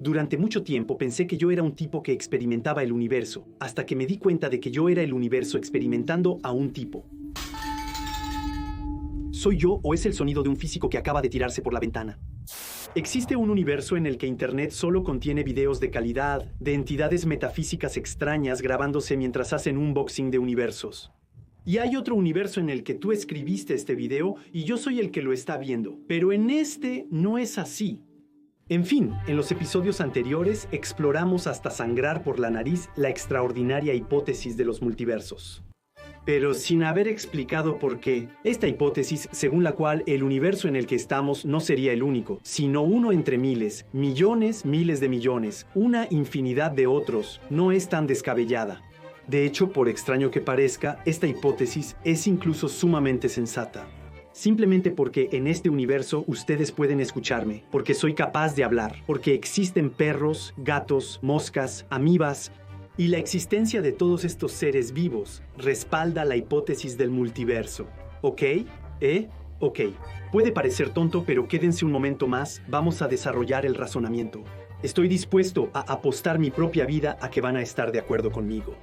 Durante mucho tiempo pensé que yo era un tipo que experimentaba el universo, hasta que me di cuenta de que yo era el universo experimentando a un tipo. ¿Soy yo o es el sonido de un físico que acaba de tirarse por la ventana? Existe un universo en el que Internet solo contiene videos de calidad, de entidades metafísicas extrañas grabándose mientras hacen un unboxing de universos. Y hay otro universo en el que tú escribiste este video y yo soy el que lo está viendo. Pero en este no es así. En fin, en los episodios anteriores exploramos hasta sangrar por la nariz la extraordinaria hipótesis de los multiversos. Pero sin haber explicado por qué. Esta hipótesis, según la cual el universo en el que estamos no sería el único, sino uno entre miles, millones, miles de millones, una infinidad de otros, no es tan descabellada. De hecho, por extraño que parezca, esta hipótesis es incluso sumamente sensata. Simplemente porque en este universo ustedes pueden escucharme, porque soy capaz de hablar, porque existen perros, gatos, moscas, amibas, y la existencia de todos estos seres vivos respalda la hipótesis del multiverso. ¿Ok? Ok. Puede parecer tonto, pero quédense un momento más, vamos a desarrollar el razonamiento. Estoy dispuesto a apostar mi propia vida a que van a estar de acuerdo conmigo.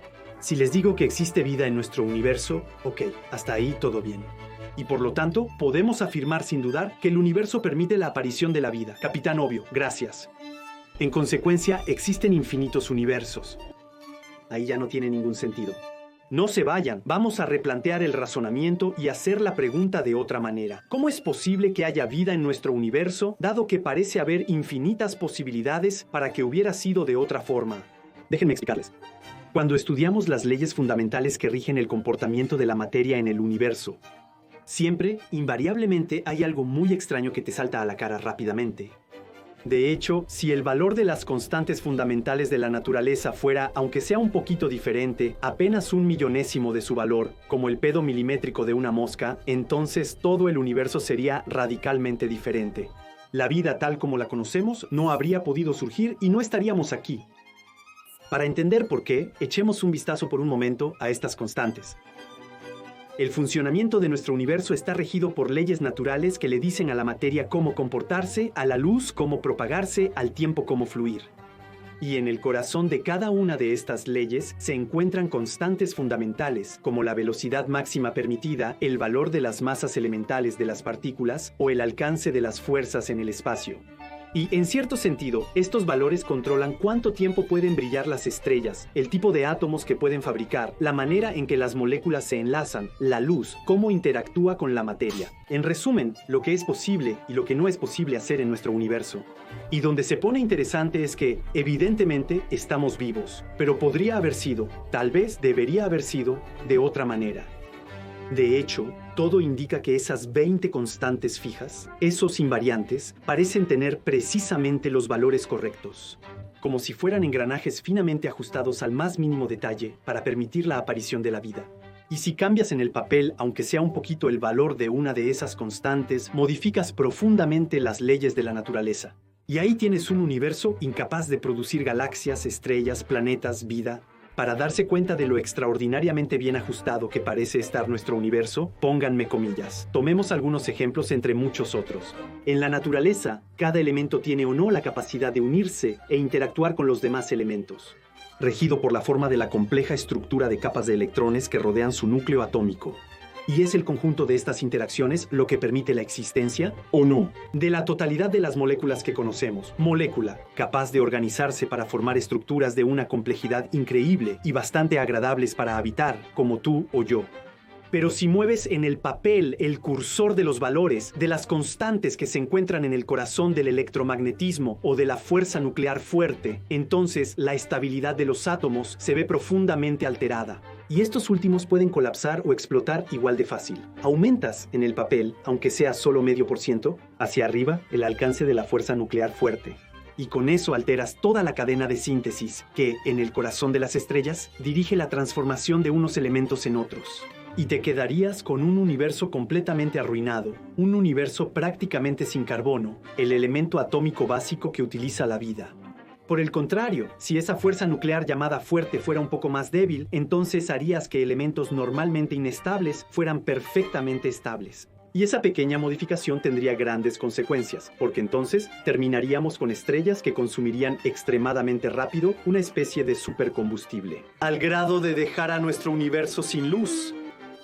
Si les digo que existe vida en nuestro universo, ok, hasta ahí todo bien. Y por lo tanto, podemos afirmar sin dudar que el universo permite la aparición de la vida. Capitán Obvio, gracias. En consecuencia, existen infinitos universos. Ahí ya no tiene ningún sentido. No se vayan, vamos a replantear el razonamiento y hacer la pregunta de otra manera. ¿Cómo es posible que haya vida en nuestro universo, dado que parece haber infinitas posibilidades para que hubiera sido de otra forma? Déjenme explicarles. Cuando estudiamos las leyes fundamentales que rigen el comportamiento de la materia en el universo, siempre, invariablemente, hay algo muy extraño que te salta a la cara rápidamente. De hecho, si el valor de las constantes fundamentales de la naturaleza fuera, aunque sea un poquito diferente, apenas 1/1000º de su valor, como el pedo milimétrico de una mosca, entonces todo el universo sería radicalmente diferente. La vida tal como la conocemos no habría podido surgir y no estaríamos aquí. Para entender por qué, echemos un vistazo por un momento a estas constantes. El funcionamiento de nuestro universo está regido por leyes naturales que le dicen a la materia cómo comportarse, a la luz cómo propagarse, al tiempo cómo fluir. Y en el corazón de cada una de estas leyes se encuentran constantes fundamentales, como la velocidad máxima permitida, el valor de las masas elementales de las partículas o el alcance de las fuerzas en el espacio. Y, en cierto sentido, estos valores controlan cuánto tiempo pueden brillar las estrellas, el tipo de átomos que pueden fabricar, la manera en que las moléculas se enlazan, la luz, cómo interactúa con la materia. En resumen, lo que es posible y lo que no es posible hacer en nuestro universo. Y donde se pone interesante es que, evidentemente, estamos vivos, pero podría haber sido, tal vez debería haber sido, de otra manera. De hecho, todo indica que esas 20 constantes fijas, esos invariantes, parecen tener precisamente los valores correctos, como si fueran engranajes finamente ajustados al más mínimo detalle para permitir la aparición de la vida. Y si cambias en el papel, aunque sea un poquito el valor de una de esas constantes, modificas profundamente las leyes de la naturaleza. Y ahí tienes un universo incapaz de producir galaxias, estrellas, planetas, vida. Para darse cuenta de lo extraordinariamente bien ajustado que parece estar nuestro universo, pónganme comillas. Tomemos algunos ejemplos entre muchos otros. En la naturaleza, cada elemento tiene o no la capacidad de unirse e interactuar con los demás elementos, regido por la forma de la compleja estructura de capas de electrones que rodean su núcleo atómico. ¿Y es el conjunto de estas interacciones lo que permite la existencia, o no, de la totalidad de las moléculas que conocemos? Molécula, capaz de organizarse para formar estructuras de una complejidad increíble y bastante agradables para habitar, como tú o yo. Pero si mueves en el papel el cursor de los valores, de las constantes que se encuentran en el corazón del electromagnetismo o de la fuerza nuclear fuerte, entonces la estabilidad de los átomos se ve profundamente alterada. Y estos últimos pueden colapsar o explotar igual de fácil. Aumentas en el papel, aunque sea solo 0,5%, hacia arriba el alcance de la fuerza nuclear fuerte. Y con eso alteras toda la cadena de síntesis que, en el corazón de las estrellas, dirige la transformación de unos elementos en otros. Y te quedarías con un universo completamente arruinado, un universo prácticamente sin carbono, el elemento atómico básico que utiliza la vida. Por el contrario, si esa fuerza nuclear llamada fuerte fuera un poco más débil, entonces harías que elementos normalmente inestables fueran perfectamente estables. Y esa pequeña modificación tendría grandes consecuencias, porque entonces terminaríamos con estrellas que consumirían extremadamente rápido una especie de supercombustible, al grado de dejar a nuestro universo sin luz.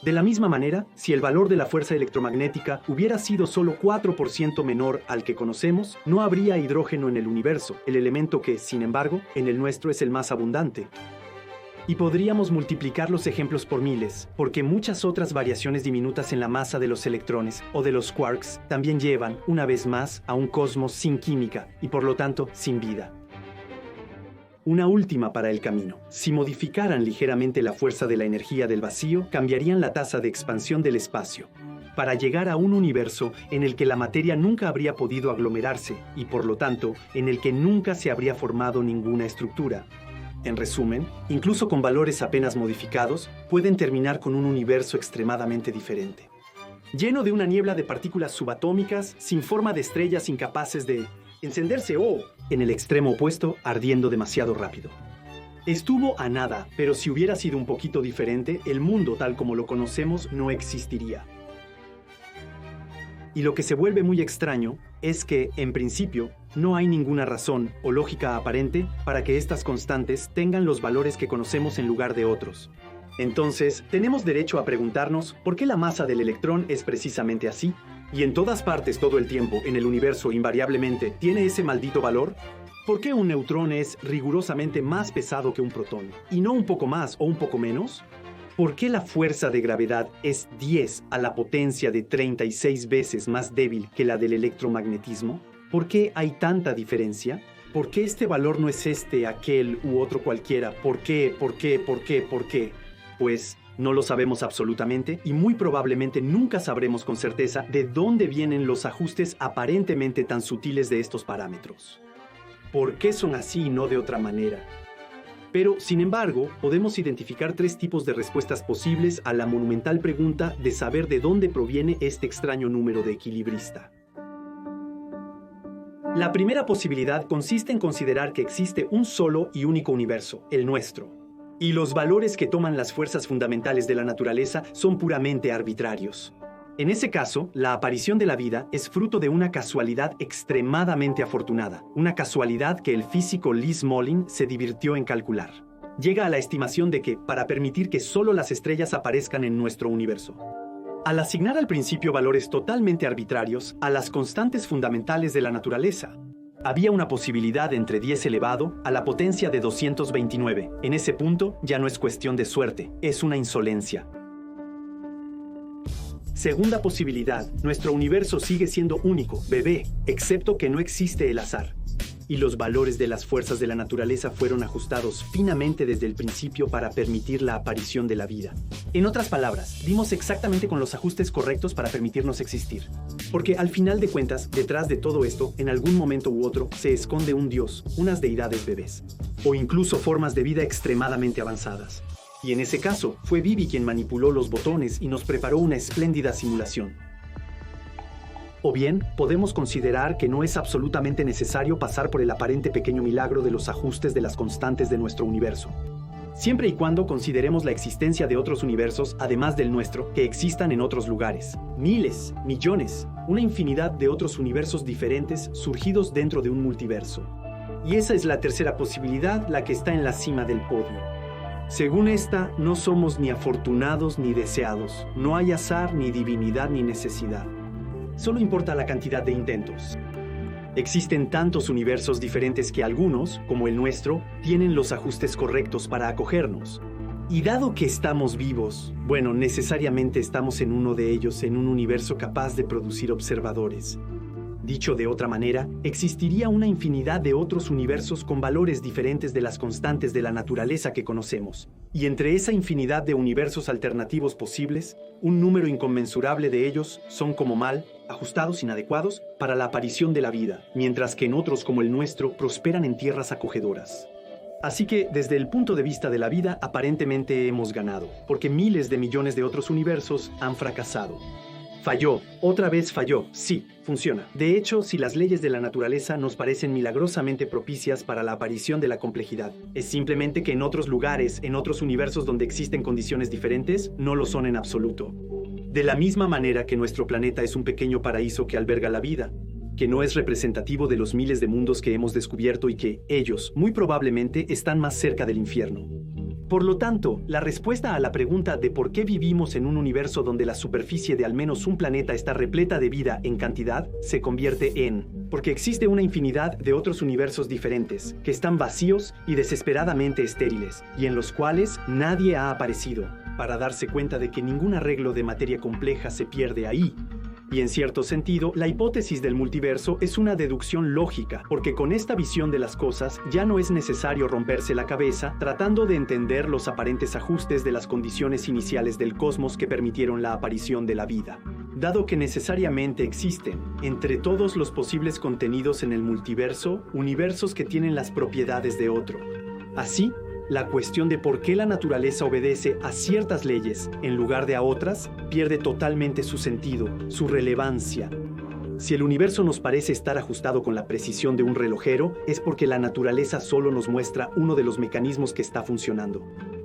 De la misma manera, si el valor de la fuerza electromagnética hubiera sido solo 4% menor al que conocemos, no habría hidrógeno en el universo, el elemento que, sin embargo, en el nuestro es el más abundante. Y podríamos multiplicar los ejemplos por miles, porque muchas otras variaciones diminutas en la masa de los electrones o de los quarks también llevan, una vez más, a un cosmos sin química y por lo tanto sin vida. Una última para el camino. Si modificaran ligeramente la fuerza de la energía del vacío, cambiarían la tasa de expansión del espacio, para llegar a un universo en el que la materia nunca habría podido aglomerarse y por lo tanto en el que nunca se habría formado ninguna estructura. En resumen, incluso con valores apenas modificados, pueden terminar con un universo extremadamente diferente. Lleno de una niebla de partículas subatómicas, sin forma de estrellas incapaces de encenderse o, en el extremo opuesto, ardiendo demasiado rápido. Estuvo a nada, pero si hubiera sido un poquito diferente, el mundo tal como lo conocemos no existiría. Y lo que se vuelve muy extraño es que, en principio, no hay ninguna razón o lógica aparente para que estas constantes tengan los valores que conocemos en lugar de otros. Entonces, tenemos derecho a preguntarnos por qué la masa del electrón es precisamente así, y en todas partes todo el tiempo en el universo invariablemente tiene ese maldito valor. ¿Por qué un neutrón es rigurosamente más pesado que un protón, y no un poco más o un poco menos? ¿Por qué la fuerza de gravedad es 10 a la potencia de 36 veces más débil que la del electromagnetismo? ¿Por qué hay tanta diferencia? ¿Por qué este valor no es este, aquel u otro cualquiera? ¿Por qué? ¿Por qué? ¿Por qué? ¿Por qué? Pues no lo sabemos absolutamente y muy probablemente nunca sabremos con certeza de dónde vienen los ajustes aparentemente tan sutiles de estos parámetros. ¿Por qué son así y no de otra manera? Pero, sin embargo, podemos identificar 3 tipos de respuestas posibles a la monumental pregunta de saber de dónde proviene este extraño número de equilibrista. La primera posibilidad consiste en considerar que existe un solo y único universo, el nuestro, y los valores que toman las fuerzas fundamentales de la naturaleza son puramente arbitrarios. En ese caso, la aparición de la vida es fruto de una casualidad extremadamente afortunada, una casualidad que el físico Lee Smolin se divirtió en calcular. Llega a la estimación de que, para permitir que solo las estrellas aparezcan en nuestro universo, al asignar al principio valores totalmente arbitrarios a las constantes fundamentales de la naturaleza, había una posibilidad entre 10 elevado a la potencia de 229. En ese punto ya no es cuestión de suerte, es una insolencia. Segunda posibilidad, nuestro universo sigue siendo único, bebé, excepto que no existe el azar. Y los valores de las fuerzas de la naturaleza fueron ajustados finamente desde el principio para permitir la aparición de la vida. En otras palabras, dimos exactamente con los ajustes correctos para permitirnos existir. Porque al final de cuentas, detrás de todo esto, en algún momento u otro, se esconde un dios, unas deidades bebés, o incluso formas de vida extremadamente avanzadas. Y en ese caso, fue Vivi quien manipuló los botones y nos preparó una espléndida simulación. O bien, podemos considerar que no es absolutamente necesario pasar por el aparente pequeño milagro de los ajustes de las constantes de nuestro universo. Siempre y cuando consideremos la existencia de otros universos, además del nuestro, que existan en otros lugares. Miles, millones, una infinidad de otros universos diferentes surgidos dentro de un multiverso. Y esa es la tercera posibilidad, la que está en la cima del podio. Según esta, no somos ni afortunados ni deseados. No hay azar, ni divinidad, ni necesidad. Solo importa la cantidad de intentos. Existen tantos universos diferentes que algunos, como el nuestro, tienen los ajustes correctos para acogernos. Y dado que estamos vivos, bueno, necesariamente estamos en uno de ellos, en un universo capaz de producir observadores. Dicho de otra manera, existiría una infinidad de otros universos con valores diferentes de las constantes de la naturaleza que conocemos. Y entre esa infinidad de universos alternativos posibles, un número inconmensurable de ellos son como mal, ajustados, inadecuados para la aparición de la vida, mientras que en otros como el nuestro prosperan en tierras acogedoras. Así que, desde el punto de vista de la vida, aparentemente hemos ganado, porque miles de millones de otros universos han fracasado. Falló, otra vez falló, sí, funciona. De hecho, si las leyes de la naturaleza nos parecen milagrosamente propicias para la aparición de la complejidad, es simplemente que en otros lugares, en otros universos donde existen condiciones diferentes, no lo son en absoluto. De la misma manera que nuestro planeta es un pequeño paraíso que alberga la vida, que no es representativo de los miles de mundos que hemos descubierto y que ellos, muy probablemente, están más cerca del infierno. Por lo tanto, la respuesta a la pregunta de por qué vivimos en un universo donde la superficie de al menos un planeta está repleta de vida en cantidad, se convierte en porque existe una infinidad de otros universos diferentes, que están vacíos y desesperadamente estériles, y en los cuales nadie ha aparecido, para darse cuenta de que ningún arreglo de materia compleja se pierde ahí. Y en cierto sentido, la hipótesis del multiverso es una deducción lógica, porque con esta visión de las cosas ya no es necesario romperse la cabeza tratando de entender los aparentes ajustes de las condiciones iniciales del cosmos que permitieron la aparición de la vida. Dado que necesariamente existen, entre todos los posibles contenidos en el multiverso, universos que tienen las propiedades de otro. Así, la cuestión de por qué la naturaleza obedece a ciertas leyes en lugar de a otras pierde totalmente su sentido, su relevancia. Si el universo nos parece estar ajustado con la precisión de un relojero, es porque la naturaleza solo nos muestra uno de los mecanismos que está funcionando.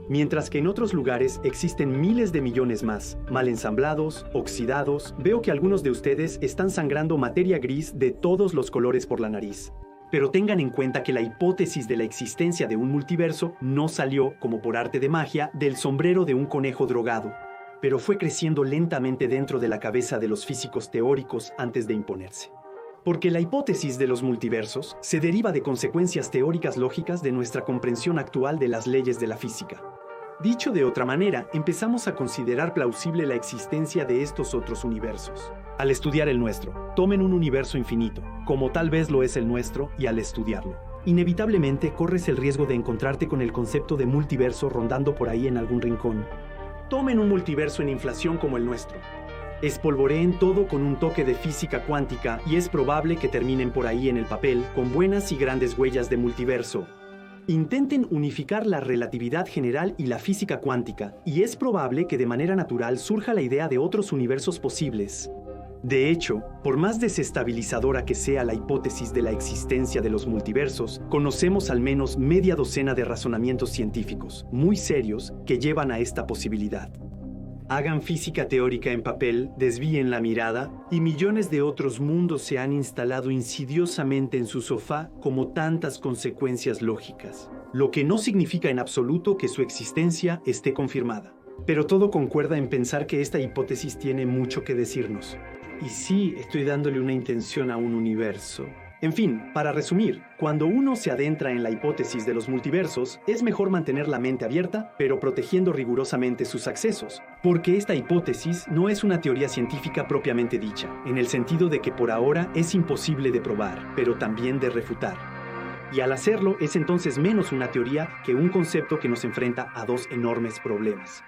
Mientras que en otros lugares existen miles de millones más, mal ensamblados, oxidados, veo que algunos de ustedes están sangrando materia gris de todos los colores por la nariz. Pero tengan en cuenta que la hipótesis de la existencia de un multiverso no salió, como por arte de magia, del sombrero de un conejo drogado, pero fue creciendo lentamente dentro de la cabeza de los físicos teóricos antes de imponerse. Porque la hipótesis de los multiversos se deriva de consecuencias teóricas lógicas de nuestra comprensión actual de las leyes de la física. Dicho de otra manera, empezamos a considerar plausible la existencia de estos otros universos. Al estudiar el nuestro, tomen un universo infinito, como tal vez lo es el nuestro, y al estudiarlo, inevitablemente corres el riesgo de encontrarte con el concepto de multiverso rondando por ahí en algún rincón. Tomen un multiverso en inflación como el nuestro. Espolvoreen todo con un toque de física cuántica y es probable que terminen por ahí en el papel con buenas y grandes huellas de multiverso. Intenten unificar la relatividad general y la física cuántica, y es probable que de manera natural surja la idea de otros universos posibles. De hecho, por más desestabilizadora que sea la hipótesis de la existencia de los multiversos, conocemos al menos media docena de razonamientos científicos, muy serios, que llevan a esta posibilidad. Hagan física teórica en papel, desvíen la mirada, y millones de otros mundos se han instalado insidiosamente en su sofá como tantas consecuencias lógicas, lo que no significa en absoluto que su existencia esté confirmada. Pero todo concuerda en pensar que esta hipótesis tiene mucho que decirnos. Y sí, estoy dándole una intención a un universo. En fin, para resumir, cuando uno se adentra en la hipótesis de los multiversos, es mejor mantener la mente abierta, pero protegiendo rigurosamente sus accesos, porque esta hipótesis no es una teoría científica propiamente dicha, en el sentido de que por ahora es imposible de probar, pero también de refutar. Y al hacerlo, es entonces menos una teoría que un concepto que nos enfrenta a dos enormes problemas.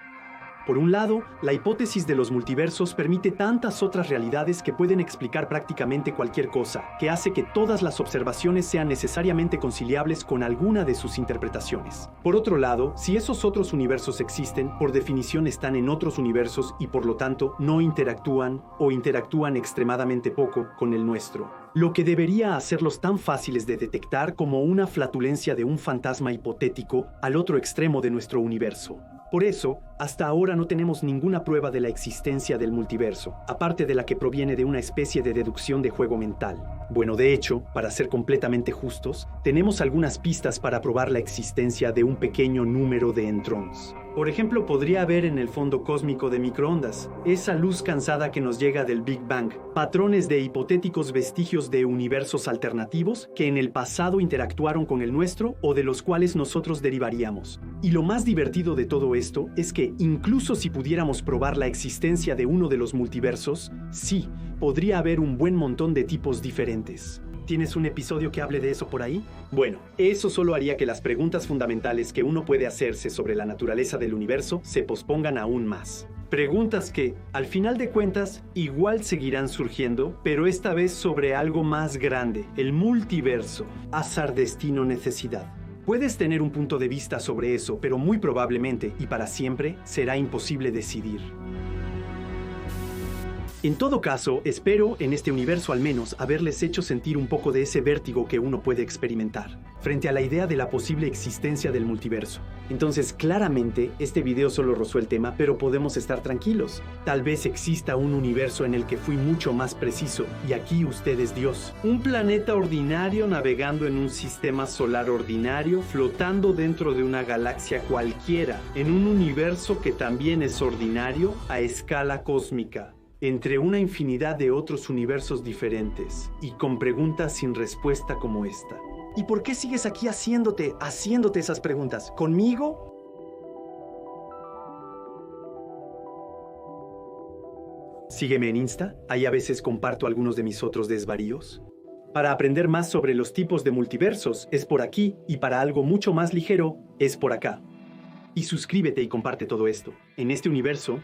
Por un lado, la hipótesis de los multiversos permite tantas otras realidades que pueden explicar prácticamente cualquier cosa, que hace que todas las observaciones sean necesariamente conciliables con alguna de sus interpretaciones. Por otro lado, si esos otros universos existen, por definición están en otros universos y por lo tanto no interactúan o interactúan extremadamente poco con el nuestro, lo que debería hacerlos tan fáciles de detectar como una flatulencia de un fantasma hipotético al otro extremo de nuestro universo. Por eso, hasta ahora no tenemos ninguna prueba de la existencia del multiverso, aparte de la que proviene de una especie de deducción de juego mental. Bueno, de hecho, para ser completamente justos, tenemos algunas pistas para probar la existencia de un pequeño número de entrons. Por ejemplo, podría haber en el fondo cósmico de microondas, esa luz cansada que nos llega del Big Bang, patrones de hipotéticos vestigios de universos alternativos que en el pasado interactuaron con el nuestro o de los cuales nosotros derivaríamos. Y lo más divertido de todo esto es que incluso si pudiéramos probar la existencia de uno de los multiversos, sí, podría haber un buen montón de tipos diferentes. ¿Tienes un episodio que hable de eso por ahí? Bueno, eso solo haría que las preguntas fundamentales que uno puede hacerse sobre la naturaleza del universo se pospongan aún más. Preguntas que, al final de cuentas, igual seguirán surgiendo, pero esta vez sobre algo más grande, el multiverso, azar, destino, necesidad. Puedes tener un punto de vista sobre eso, pero muy probablemente, y para siempre, será imposible decidir. En todo caso, espero, en este universo al menos, haberles hecho sentir un poco de ese vértigo que uno puede experimentar frente a la idea de la posible existencia del multiverso. Entonces, claramente, este video solo rozó el tema, pero podemos estar tranquilos. Tal vez exista un universo en el que fui mucho más preciso, y aquí usted es Dios. Un planeta ordinario navegando en un sistema solar ordinario, flotando dentro de una galaxia cualquiera, en un universo que también es ordinario a escala cósmica, entre una infinidad de otros universos diferentes, y con preguntas sin respuesta como esta. ¿Y por qué sigues aquí haciéndote esas preguntas? ¿Conmigo? Sígueme en Insta, ahí a veces comparto algunos de mis otros desvaríos. Para aprender más sobre los tipos de multiversos, es por aquí, y para algo mucho más ligero, es por acá. Y suscríbete y comparte todo esto. En este universo,